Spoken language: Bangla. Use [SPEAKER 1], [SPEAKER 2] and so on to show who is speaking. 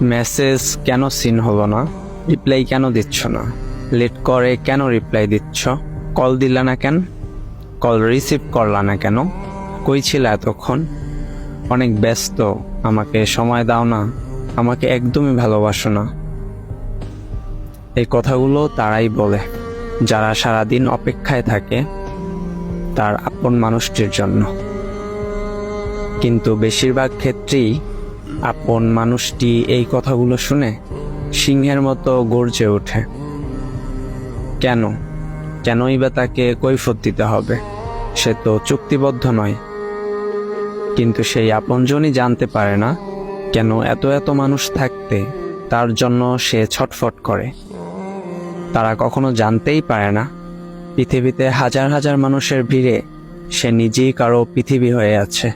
[SPEAKER 1] মেসেজ কেন সিন হলো না? রিপ্লাই কেন দিচ্ছ না? লেট করে কেন রিপ্লাই দিচ্ছ? কল দিলা না কেন? কল রিসিভ করলা না কেন? কই ছিল এতক্ষণ? অনেক ব্যস্ত, আমাকে সময় দাও না, আমাকে একদমই ভালোবাসো না। এই কথাগুলো তারাই বলে যারা সারাদিন অপেক্ষায় থাকে তার আপন মানুষটির জন্য। কিন্তু বেশিরভাগ ক্ষেত্রেই আপন মানুষটি এই কথাগুলো শুনে সিংহের মতো গর্জে ওঠে। কেনই বা তাকে কৈফিয়ত দিতে হবে? সে তো চুক্তিবদ্ধ নয়। কিন্তু সেই আপনজনই জানতে পারে না কেন এত এত মানুষ থাকতে তার জন্য সে ছটফট করে। তারা কখনো জানতেই পারে না পৃথিবীতে হাজার হাজার মানুষের ভিড়ে সে নিজেই কারো পৃথিবী হয়ে আছে।